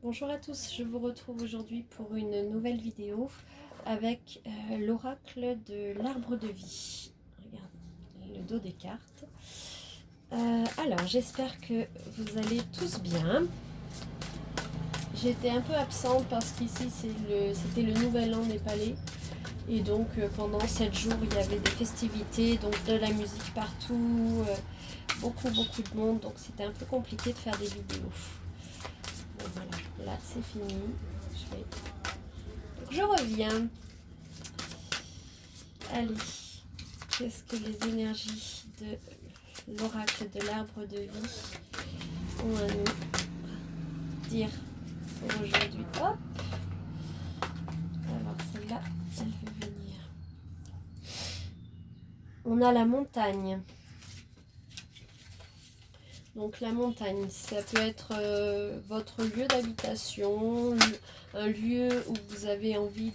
Bonjour à tous, je vous retrouve aujourd'hui pour une nouvelle vidéo avec l'oracle de l'arbre de vie. Regardez le dos des cartes. Alors, j'espère que vous allez tous bien. J'étais un peu absente parce qu'ici c'était le nouvel an népalais. Et donc pendant 7 jours, il y avait des festivités, donc de la musique partout, beaucoup de monde. Donc c'était un peu compliqué de faire des vidéos. Bon voilà, là c'est fini. Donc je reviens. Allez, qu'est-ce que les énergies de l'oracle de l'arbre de vie ont à nous dire pour aujourd'hui? Hop. Alors celle-là, elle veut venir. On a la montagne. Donc la montagne, ça peut être votre lieu d'habitation, un lieu où vous avez envie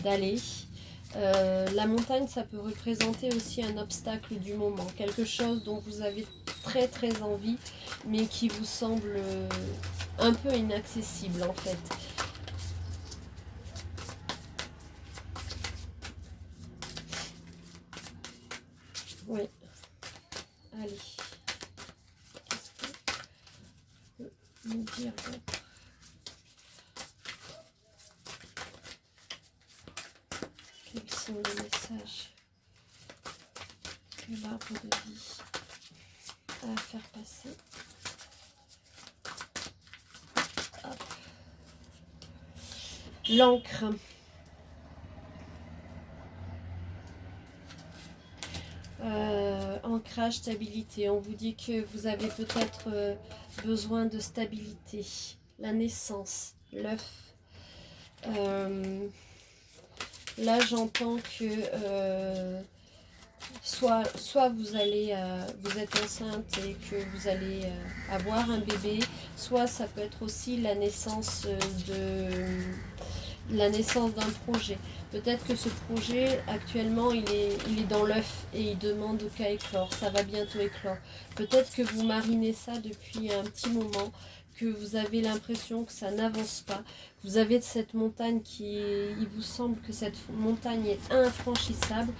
d'aller. La montagne, ça peut représenter aussi un obstacle du moment, quelque chose dont vous avez très envie, mais qui vous semble un peu inaccessible en fait. Oui, allez. Nous dire quels sont les messages que l'arbre de vie a à faire passer. L'encre. Ancrage, stabilité. On vous dit que vous avez peut-être besoin de stabilité. La naissance, l'œuf. Là, j'entends que soit vous allez, vous êtes enceinte et que vous allez avoir un bébé, soit ça peut être aussi la naissance d'un projet. Peut-être que ce projet, actuellement, il est dans l'œuf et il demande qu'à éclore. Ça va bientôt éclore. Peut-être que vous marinez ça depuis un petit moment, que vous avez l'impression que ça n'avance pas. Vous avez cette montagne il vous semble que cette montagne est infranchissable.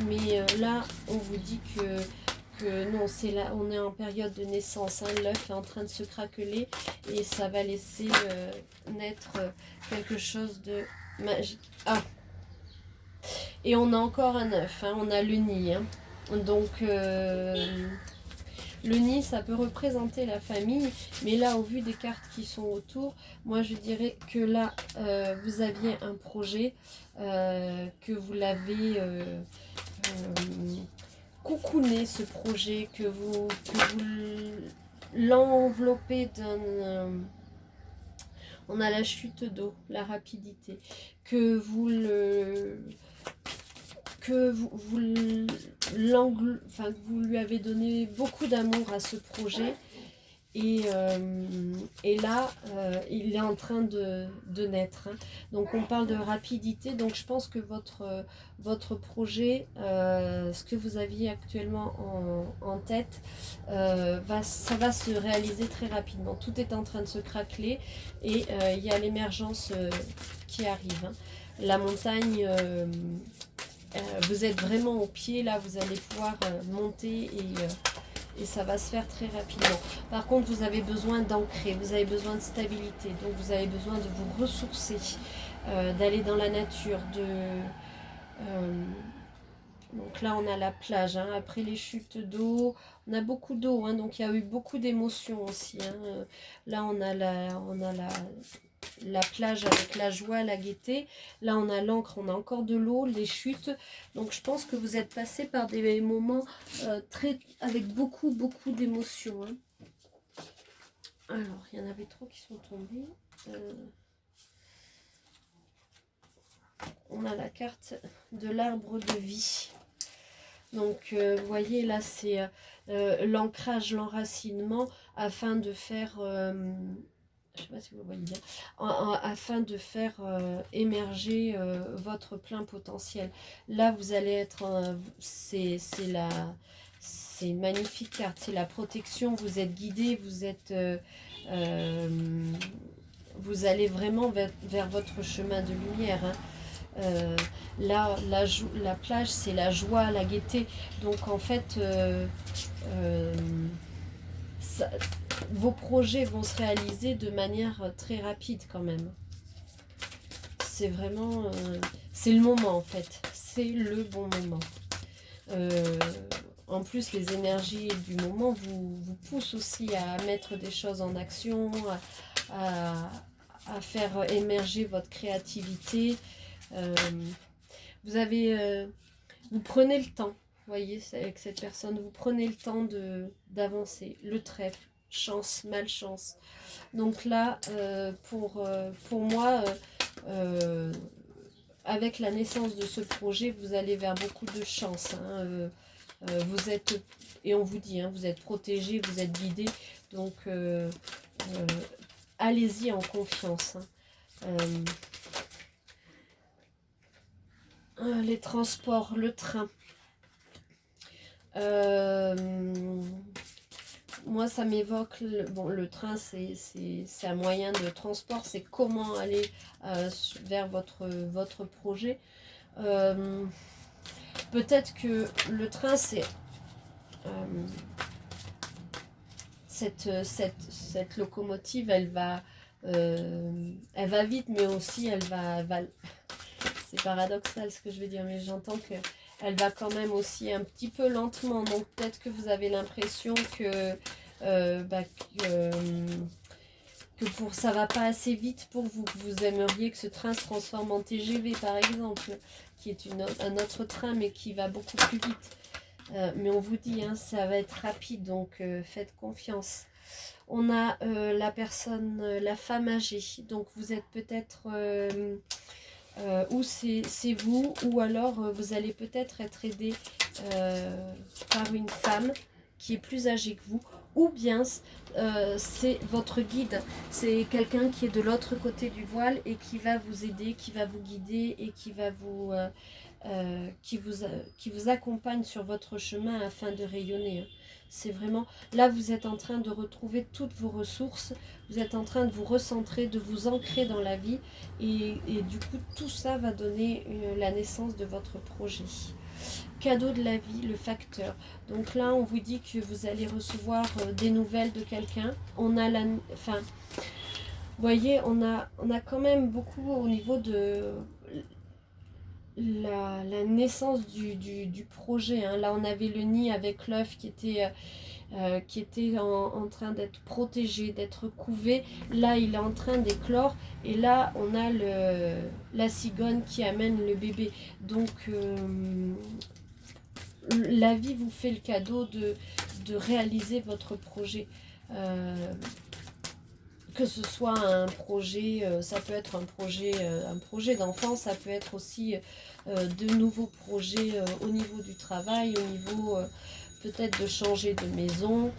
Mais là, on vous dit que non, c'est là, on est en période de naissance. Hein, l'œuf est en train de se craqueler et ça va laisser naître quelque chose de magique. Ah! Et on a encore un œuf, hein, on a le nid. Hein. Donc, le nid, ça peut représenter la famille, mais là, au vu des cartes qui sont autour, moi, je dirais que là, vous aviez un projet, que vous l'avez coucouné, ce projet, que vous l'enveloppez d'un... on a la chute d'eau, la rapidité, que vous lui avez donné beaucoup d'amour à ce projet et là il est en train de naître. Hein. Donc on parle de rapidité, donc je pense que votre projet, ce que vous aviez actuellement en tête, ça va se réaliser très rapidement. Tout est en train de se craqueler et il y a l'émergence qui arrive. Hein. La montagne... vous êtes vraiment au pied, là vous allez pouvoir monter et ça va se faire très rapidement. Par contre, vous avez besoin d'ancrer, vous avez besoin de stabilité, donc vous avez besoin de vous ressourcer, d'aller dans la nature, donc là on a la plage, hein. Après les chutes d'eau, on a beaucoup d'eau, hein, donc il y a eu beaucoup d'émotions aussi. Hein. Là on a la plage avec la joie, la gaieté. Là, on a l'encre, on a encore de l'eau, les chutes. Donc, je pense que vous êtes passé par des moments avec beaucoup d'émotions. Hein. Alors, il y en avait trop qui sont tombés. On a la carte de l'arbre de vie. Donc, vous voyez, là, c'est l'ancrage, l'enracinement, afin de faire... je ne sais pas si vous voyez bien, afin de faire émerger votre plein potentiel. Là, vous allez être, c'est une magnifique carte, c'est la protection, vous êtes guidé, vous êtes vous allez vraiment vers votre chemin de lumière. Hein. Là, la plage, c'est la joie, la gaieté. Donc en fait, ça, vos projets vont se réaliser de manière très rapide quand même. C'est vraiment... c'est le moment en fait. C'est le bon moment. En plus, les énergies du moment vous poussent aussi à mettre des choses en action, à faire émerger votre créativité. Vous prenez le temps, vous voyez, avec cette personne, vous prenez le temps d'avancer. Le trèfle, chance, malchance. Donc là, pour moi, avec la naissance de ce projet, vous allez vers beaucoup de chance. Hein. Vous êtes, et on vous dit, hein, vous êtes protégé, vous êtes guidé. Donc, allez-y en confiance. Hein. Les transports, le train. Moi, ça m'évoque, le train, c'est un moyen de transport, c'est comment aller vers votre projet. Peut-être que le train, c'est cette locomotive, elle va vite, mais aussi elle va c'est paradoxal ce que je veux dire, mais j'entends qu'elle va quand même aussi un petit peu lentement. Donc peut-être que vous avez l'impression que ça va pas assez vite pour vous. Vous aimeriez que ce train se transforme en TGV par exemple, qui est un autre train mais qui va beaucoup plus vite. Mais on vous dit, hein, ça va être rapide, donc faites confiance. On a la personne, la femme âgée. Donc vous êtes peut-être... ou c'est vous, ou alors vous allez peut-être être aidé par une femme qui est plus âgée que vous, ou bien c'est votre guide, c'est quelqu'un qui est de l'autre côté du voile et qui va vous aider, qui va vous guider et qui va qui vous accompagne sur votre chemin afin de rayonner. Hein. C'est vraiment, là vous êtes en train de retrouver toutes vos ressources, vous êtes en train de vous recentrer, de vous ancrer dans la vie et du coup tout ça va donner la naissance de votre projet. Cadeau de la vie, le facteur. Donc là on vous dit que vous allez recevoir des nouvelles de quelqu'un. On a vous voyez, on a quand même beaucoup au niveau de la naissance du projet. Hein. Là on avait le nid avec l'œuf qui était en train d'être protégé, d'être couvé. Là, il est en train d'éclore. Et là, on a la cigogne qui amène le bébé. Donc, la vie vous fait le cadeau de réaliser votre projet. Que ce soit un projet, ça peut être un projet d'enfant, ça peut être aussi de nouveaux projets au niveau du travail, au niveau... peut-être de changer de maison.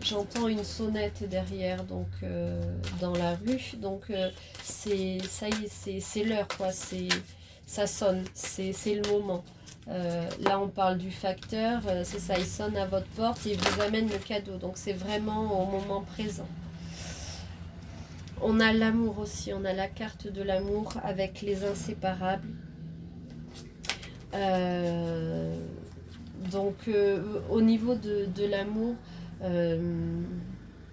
J'entends une sonnette derrière, donc dans la rue. Donc ça y est, c'est l'heure, quoi. Ça sonne, c'est le moment. Là, on parle du facteur. C'est ça, il sonne à votre porte et il vous amène le cadeau. Donc c'est vraiment au moment présent. On a l'amour aussi. On a la carte de l'amour avec les inséparables. Donc au niveau de l'amour,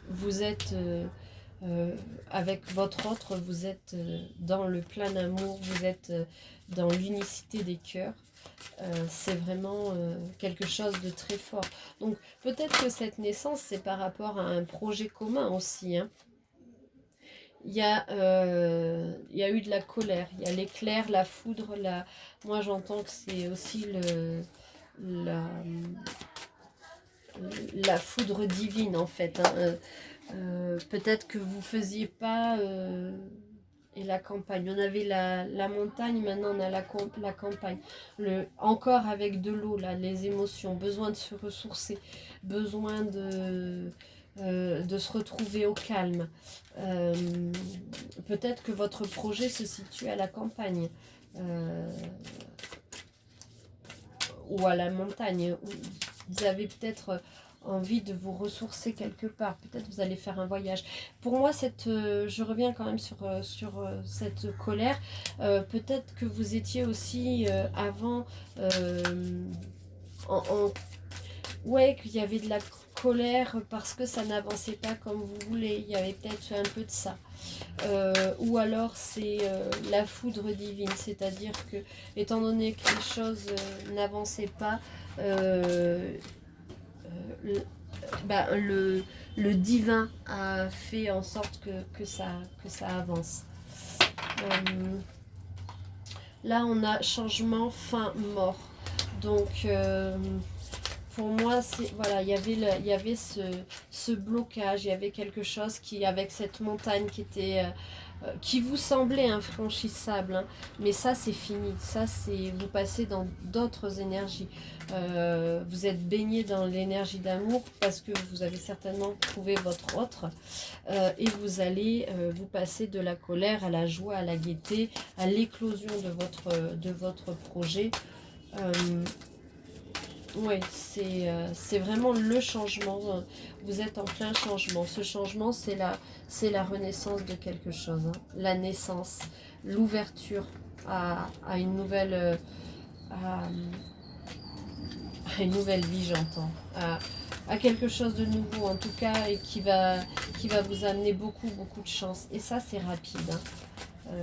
vous êtes avec votre autre, vous êtes dans le plein amour, vous êtes dans l'unicité des cœurs. C'est vraiment quelque chose de très fort. Donc peut-être que cette naissance, c'est par rapport à un projet commun aussi. Hein. Il y a eu de la colère, il y a l'éclair, la foudre, moi j'entends que c'est aussi la foudre divine en fait. Hein. Peut-être que vous faisiez pas et la campagne. On avait la montagne, maintenant on a la campagne. Encore avec de l'eau, là, les émotions, besoin de se ressourcer, besoin de se retrouver au calme. Peut-être que votre projet se situe à la campagne ou à la montagne. Vous avez peut-être envie de vous ressourcer quelque part. Peut-être vous allez faire un voyage. Pour moi, je reviens quand même sur cette colère. Peut-être que vous étiez aussi avant en ouais, qu'il y avait de la colère parce que ça n'avançait pas comme vous voulez. Il y avait peut-être un peu de ça. Ou alors c'est la foudre divine, c'est-à-dire que, étant donné que les choses n'avançaient pas, le, le divin a fait en sorte que ça avance. Là, on a changement, fin, mort. Donc, pour moi, voilà, il y avait ce blocage, il y avait quelque chose qui, avec cette montagne qui vous semblait infranchissable, hein, mais ça c'est fini, ça c'est vous passez dans d'autres énergies. Vous êtes baigné dans l'énergie d'amour parce que vous avez certainement trouvé votre autre, et vous allez vous passer de la colère à la joie, à la gaieté, à l'éclosion de votre projet. Oui, c'est vraiment le changement. Vous êtes en plein changement. Ce changement, c'est la renaissance de quelque chose. Hein. La naissance, l'ouverture à une nouvelle une nouvelle vie, j'entends. À quelque chose de nouveau, en tout cas, et qui va vous amener beaucoup, beaucoup de chance. Et ça, c'est rapide. Hein.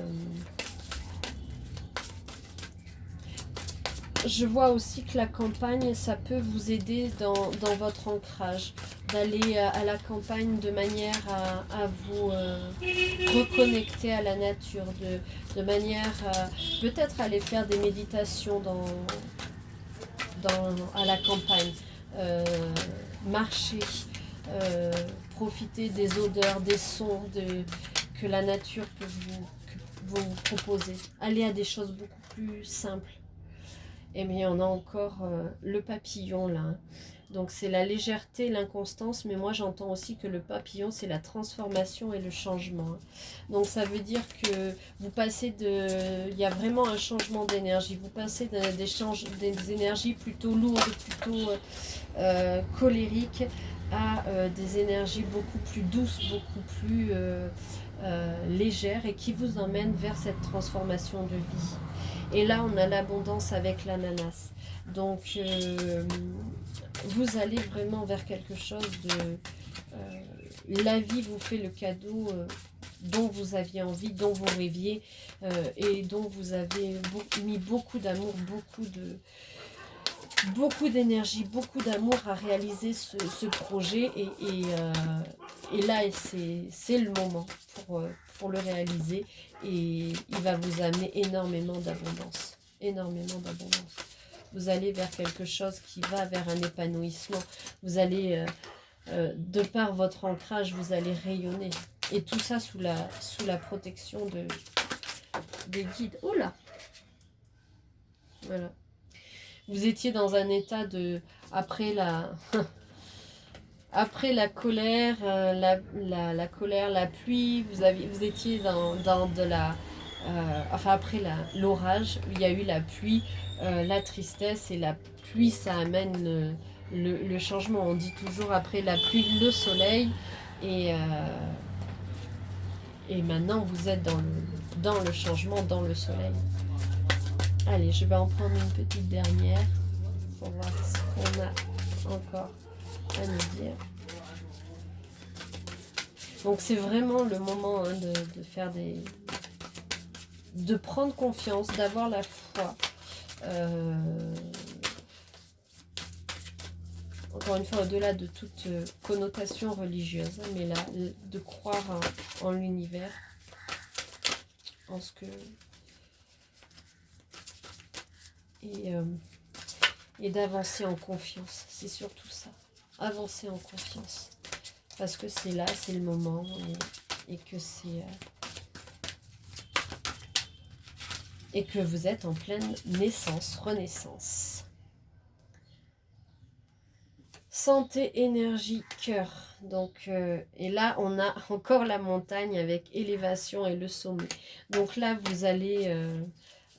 Je vois aussi que la campagne, ça peut vous aider dans votre ancrage, d'aller à la campagne de manière à vous reconnecter à la nature, de manière à peut-être aller faire des méditations à la campagne, marcher, profiter des odeurs, des sons que la nature peut vous proposer. Aller à des choses beaucoup plus simples. Et mais on a encore le papillon là. Hein. Donc c'est la légèreté, l'inconstance, mais moi j'entends aussi que le papillon c'est la transformation et le changement. Hein. Donc ça veut dire que vous passez il y a vraiment un changement d'énergie. Vous passez des énergies plutôt lourdes, plutôt colériques, à des énergies beaucoup plus douces, beaucoup plus légères et qui vous emmènent vers cette transformation de vie. Et là, on a l'abondance avec l'ananas. Donc, vous allez vraiment vers quelque chose de... la vie vous fait le cadeau dont vous aviez envie, dont vous rêviez, et dont vous avez mis beaucoup d'amour, beaucoup d'énergie, beaucoup d'amour à réaliser ce projet. Et là, c'est le moment pour le réaliser. Et il va vous amener énormément d'abondance. Énormément d'abondance. Vous allez vers quelque chose qui va vers un épanouissement. Vous allez, de par votre ancrage, vous allez rayonner. Et tout ça sous la protection des guides. Oh là! Voilà. Vous étiez dans un état de... Après la colère, la colère, la pluie, vous étiez dans de la... enfin, après l'orage, il y a eu la pluie, la tristesse, et la pluie, ça amène le changement. On dit toujours après la pluie, le soleil, et maintenant, vous êtes dans le changement, dans le soleil. Allez, je vais en prendre une petite dernière pour voir ce qu'on a encore à nous dire. Donc c'est vraiment le moment hein, de faire de prendre confiance, d'avoir la foi. Encore une fois, au-delà de toute connotation religieuse, hein, mais là, de croire en l'univers, en ce que... Et d'avancer en confiance, c'est surtout ça. Avancer en confiance. Parce que c'est là, c'est le moment, et que c'est... et que vous êtes en pleine naissance, renaissance. Santé, énergie, cœur. Donc, et là, on a encore la montagne avec élévation et le sommet. Donc là, vous allez...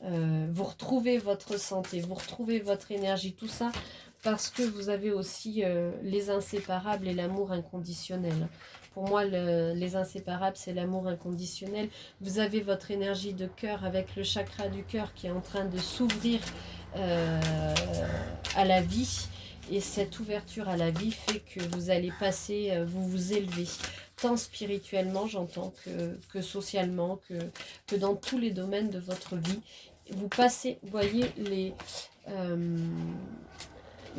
vous retrouvez votre santé, vous retrouvez votre énergie, tout ça parce que vous avez aussi les inséparables et l'amour inconditionnel. Pour moi, les inséparables, c'est l'amour inconditionnel. Vous avez votre énergie de cœur avec le chakra du cœur qui est en train de s'ouvrir à la vie. Et cette ouverture à la vie fait que vous allez passer, vous vous élevez, tant spirituellement, j'entends, que socialement, que dans tous les domaines de votre vie. Vous passez, vous voyez, il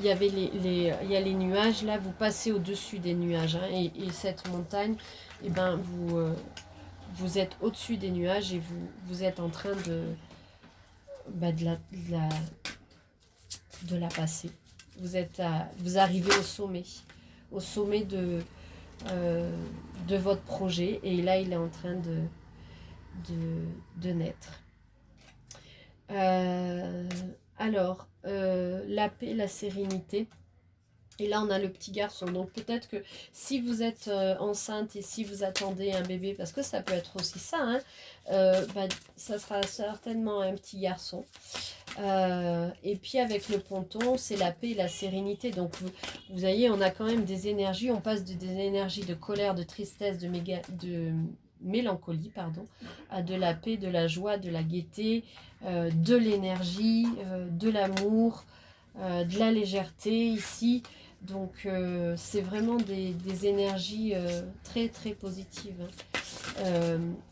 y avait il y a les nuages, là, vous passez au-dessus des nuages. Hein, et cette montagne, eh ben, vous êtes au-dessus des nuages et vous êtes en train de la passer. Vous arrivez au sommet de votre projet. Et là, il est en train de naître. Alors, la paix, la sérénité. Et là, on a le petit garçon. Donc, peut-être que si vous êtes enceinte et si vous attendez un bébé, parce que ça peut être aussi ça, hein, ça sera certainement un petit garçon. Et puis, avec le ponton, c'est la paix et la sérénité. Donc, vous voyez, on a quand même des énergies. On passe des énergies de colère, de tristesse, de mélancolie, pardon, à de la paix, de la joie, de la gaieté, de l'énergie, de l'amour, de la légèreté ici. Donc c'est vraiment des énergies très très positives.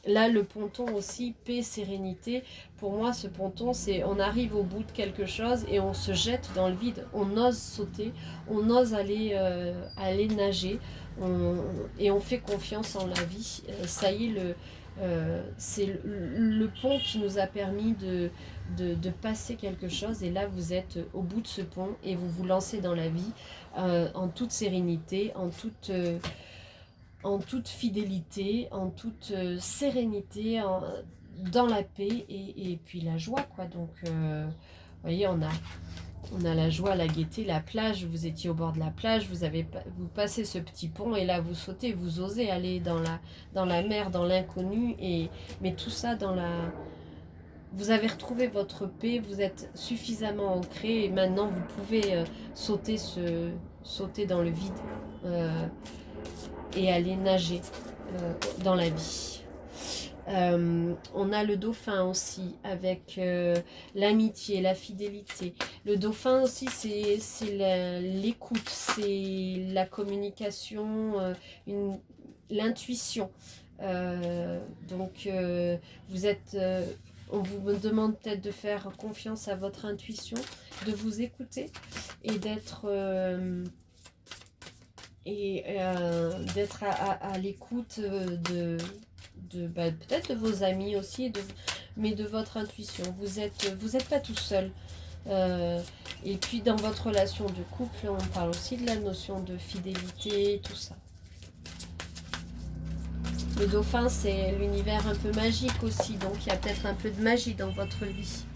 Là le ponton aussi, paix, sérénité. Pour moi ce ponton, c'est on arrive au bout de quelque chose et on se jette dans le vide. On ose sauter, on ose aller nager. Et on fait confiance en la vie. Ça y est, c'est le pont qui nous a permis de passer quelque chose. Et là, vous êtes au bout de ce pont et vous vous lancez dans la vie en toute sérénité, en toute fidélité, en toute sérénité, dans la paix et puis la joie, quoi. Donc, vous voyez, on a la joie, la gaieté, la plage. Vous étiez au bord de la plage, vous passez ce petit pont et là vous sautez, vous osez aller dans la mer, dans l'inconnu. Mais tout ça vous avez retrouvé votre paix, vous êtes suffisamment ancré et maintenant vous pouvez sauter dans le vide et aller nager dans la vie. On a le dauphin aussi avec l'amitié, la fidélité. Le dauphin aussi c'est l'écoute, c'est la communication, l'intuition. Donc vous êtes on vous demande peut-être de faire confiance à votre intuition, de vous écouter et d'être à l'écoute peut-être de vos amis aussi, mais de votre intuition. Vous êtes pas tout seul. Et puis dans votre relation de couple, on parle aussi de la notion de fidélité, tout ça. Le dauphin, c'est l'univers un peu magique aussi, donc il y a peut-être un peu de magie dans votre vie.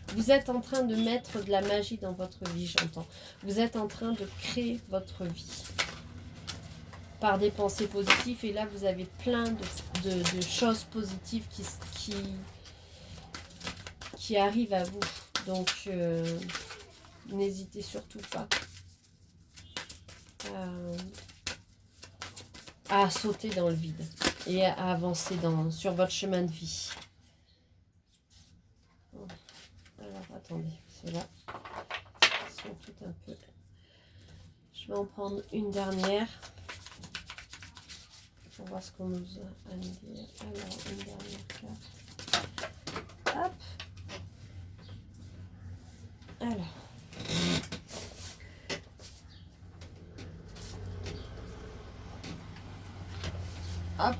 Vous êtes en train de mettre de la magie dans votre vie, j'entends. Vous êtes en train de créer votre vie par des pensées positives. Et là, vous avez plein de choses positives qui arrivent à vous. Donc, n'hésitez surtout pas à sauter dans le vide et à avancer sur votre chemin de vie. Alors, attendez, ceux-là sont tout un peu... Je vais en prendre une dernière pour voir ce qu'on nous a à nous dire. Alors, une dernière carte. Hop. Alors. Hop.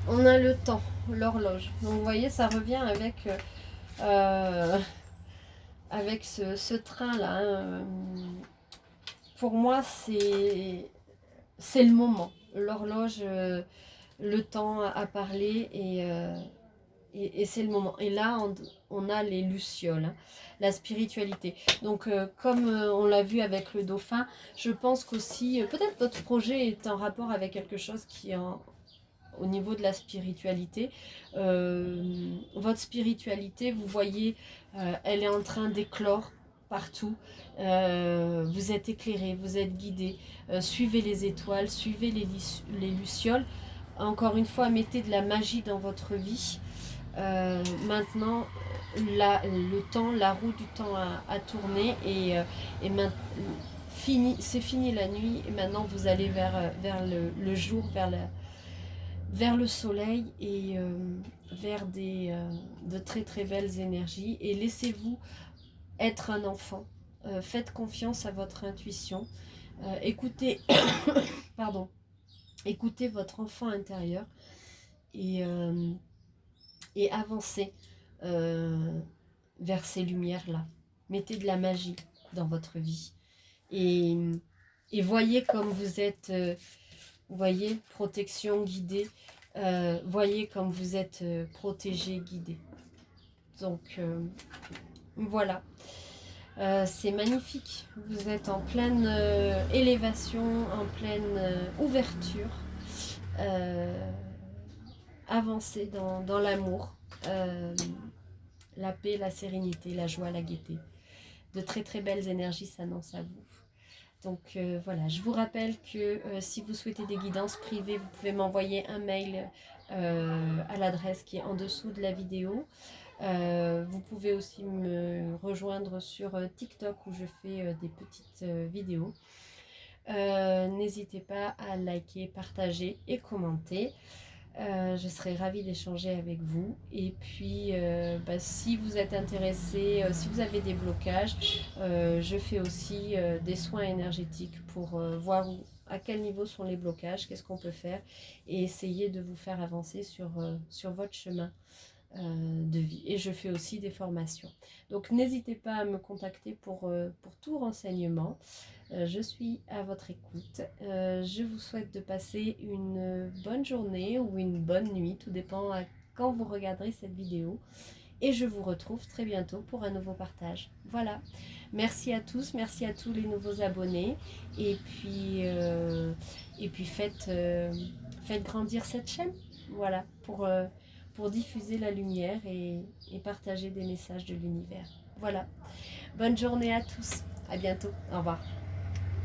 On a le temps, l'horloge. Donc vous voyez, ça revient avec ce train-là. Hein. Pour moi, c'est le moment. L'horloge, le temps a parlé et c'est le moment. Et là, on a les lucioles, hein, la spiritualité. Donc, comme on l'a vu avec le dauphin, je pense qu'aussi, peut-être votre projet est en rapport avec quelque chose qui est au niveau de la spiritualité. Votre spiritualité, vous voyez, elle est en train d'éclore partout. Vous êtes éclairé, vous êtes guidé. Suivez les étoiles, suivez les lucioles. Encore une fois, mettez de la magie dans votre vie. Maintenant, le temps, la roue du temps a tourné et c'est fini la nuit et maintenant vous allez vers le jour, vers le soleil et vers de très très belles énergies et laissez-vous être un enfant. Faites confiance à votre intuition. Écoutez, pardon, écoutez votre enfant intérieur et avancez vers ces lumières-là. Mettez de la magie dans votre vie. Et voyez comme vous êtes, voyez, protection, guidée. Voyez comme vous êtes protégé, guidé. Donc, voilà. C'est magnifique. Vous êtes en pleine élévation, en pleine ouverture. Avancez dans l'amour, la paix, la sérénité, la joie, la gaieté. De très très belles énergies s'annoncent à vous. Donc voilà, je vous rappelle que si vous souhaitez des guidances privées, vous pouvez m'envoyer un mail à l'adresse qui est en dessous de la vidéo. Vous pouvez aussi me rejoindre sur TikTok où je fais des petites vidéos. N'hésitez pas à liker, partager et commenter. Je serai ravie d'échanger avec vous. Et puis, si vous êtes intéressé, si vous avez des blocages, je fais aussi des soins énergétiques pour voir à quel niveau sont les blocages, qu'est-ce qu'on peut faire et essayer de vous faire avancer sur votre chemin de vie. Et je fais aussi des formations. Donc, n'hésitez pas à me contacter pour tout renseignement. Je suis à votre écoute. Je vous souhaite de passer une bonne journée ou une bonne nuit, tout dépend à quand vous regarderez cette vidéo. Et je vous retrouve très bientôt pour un nouveau partage. Voilà. Merci à tous, merci à tous les nouveaux abonnés. Et puis faites grandir cette chaîne. Voilà, pour diffuser la lumière et partager des messages de l'univers. Voilà. Bonne journée à tous. À bientôt. Au revoir.